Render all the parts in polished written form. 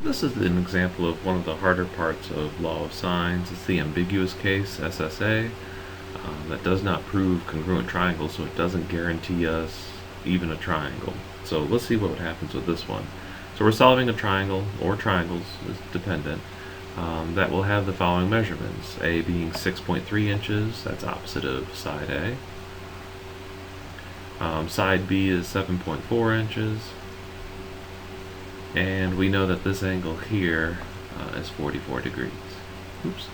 This is an example of one of the harder parts of law of sines. It's the ambiguous case, SSA, that does not prove congruent triangles, so it doesn't guarantee us even a triangle. So let's see what happens with this one. So we're solving a triangle, or triangles is dependent, that will have the following measurements. A being 6.3 inches, that's opposite of side A. Side B is 7.4 inches. And we know that this angle here is 44 degrees. Oops.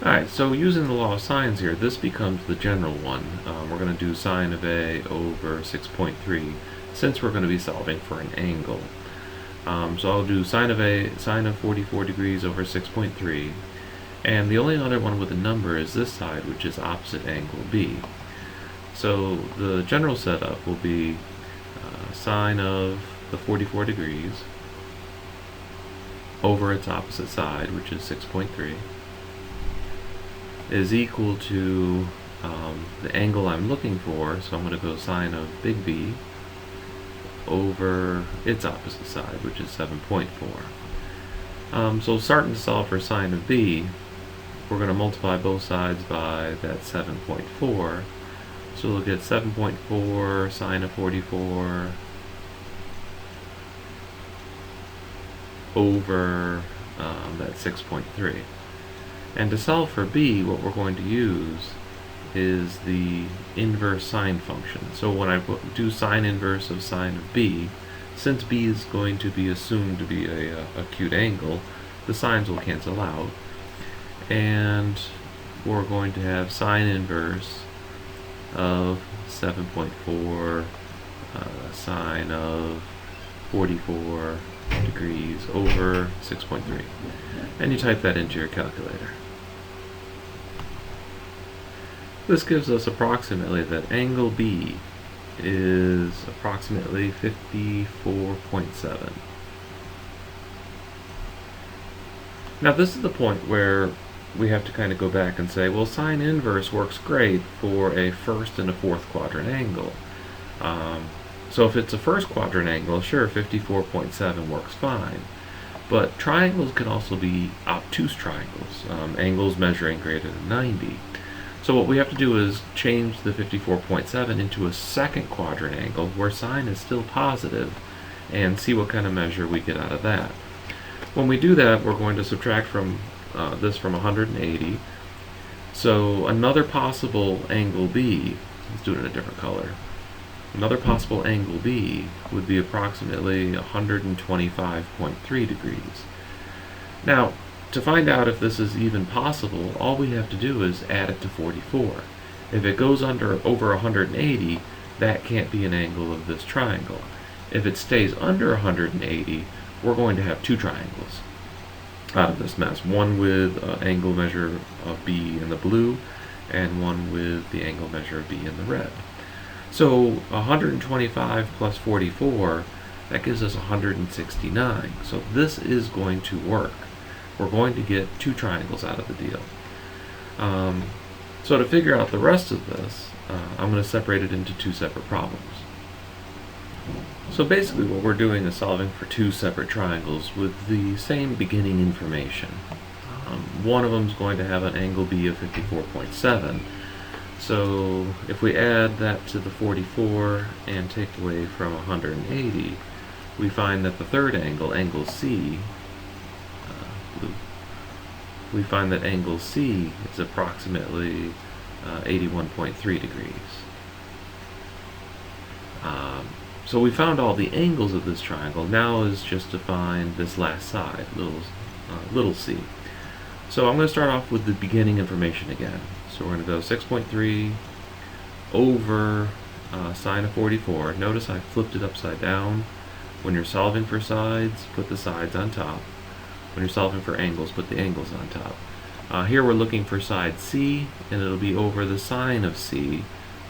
Alright, so using the law of sines here, this becomes the general one. We're going to do sine of A over 6.3 since we're going to be solving for an angle. So I'll do sine of A, sine of 44 degrees over 6.3. And the only other one with a number is this side, which is opposite angle B. So the general setup will be sine of the 44 degrees over its opposite side, which is 6.3, is equal to the angle I'm looking for, so I'm going to go sine of big B over its opposite side, which is 7.4. So starting to solve for sine of B, we're going to multiply both sides by that 7.4. So we'll get 7.4 sine of 44 over that 6.3. And to solve for B, what we're going to use is the inverse sine function. So when I do sine inverse of sine of B, since B is going to be assumed to be a acute angle, the sines will cancel out. And we're going to have sine inverse of 7.4 sine of 44 degrees over 6.3. And you type that into your calculator. This gives us approximately that angle B is approximately 54.7. Now this is the point where we have to kind of go back and say, well, sine inverse works great for a first and a fourth quadrant angle. So if it's a first quadrant angle, sure, 54.7 works fine. But triangles can also be obtuse triangles, angles measuring greater than 90. So what we have to do is change the 54.7 into a second quadrant angle where sine is still positive and see what kind of measure we get out of that. When we do that, we're going to subtract from this from 180. So another possible angle B, let's do it in a different color. Another possible angle B would be approximately 125.3 degrees. Now, to find out if this is even possible, all we have to do is add it to 44. If it goes over 180, that can't be an angle of this triangle. If it stays under 180, we're going to have two triangles out of this mess. One with angle measure of B in the blue, and one with the angle measure of B in the red. So 125 plus 44, that gives us 169. So this is going to work. We're going to get two triangles out of the deal. So to figure out the rest of this, I'm going to separate it into two separate problems. So basically what we're doing is solving for two separate triangles with the same beginning information. One of them is going to have an angle B of 54.7. So if we add that to the 44 and take away from 180, we find that the third angle, angle C, we find that angle C is approximately 81.3 degrees. So we found all the angles of this triangle. Now is just to find this last side, little c. So I'm going to start off with the beginning information again. So we're going to go 6.3 over sine of 44. Notice I flipped it upside down. When you're solving for sides, put the sides on top. When you're solving for angles, put the angles on top. Here we're looking for side C, and it'll be over the sine of C,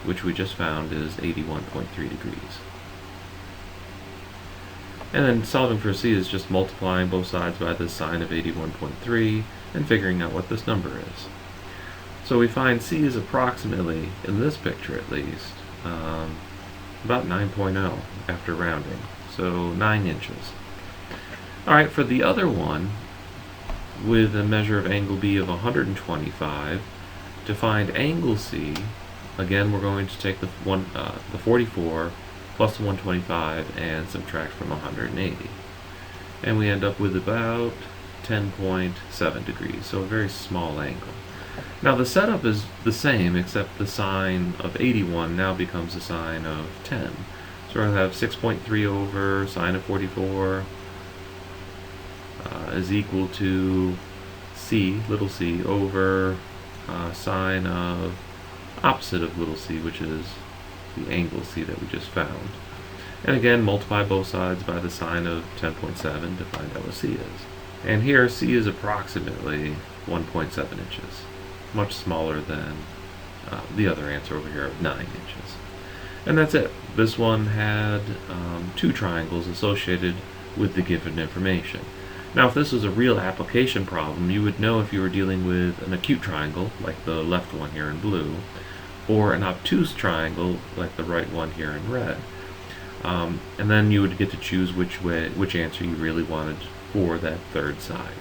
which we just found is 81.3 degrees. And then solving for C is just multiplying both sides by the sine of 81.3 and figuring out what this number is. So we find C is approximately, in this picture at least, about 9.0 after rounding, so 9 inches. Alright, for the other one, with a measure of angle B of 125, to find angle C, again we're going to take the 44 plus the 125 and subtract from 180. And we end up with about 10.7 degrees, so a very small angle. Now the setup is the same, except the sine of 81 now becomes a sine of 10. So we're going to have 6.3 over sine of 44 is equal to c, little c, over sine of opposite of little c, which is the angle c that we just found. And again, multiply both sides by the sine of 10.7 to find out what c is. And here, c is approximately 1.7 inches, much smaller than the other answer over here of 9 inches. And that's it. This one had 2 triangles associated with the given information. Now, if this was a real application problem, you would know if you were dealing with an acute triangle, like the left one here in blue, or an obtuse triangle, like the right one here in red. And then you would get to choose which answer you really wanted for that third side.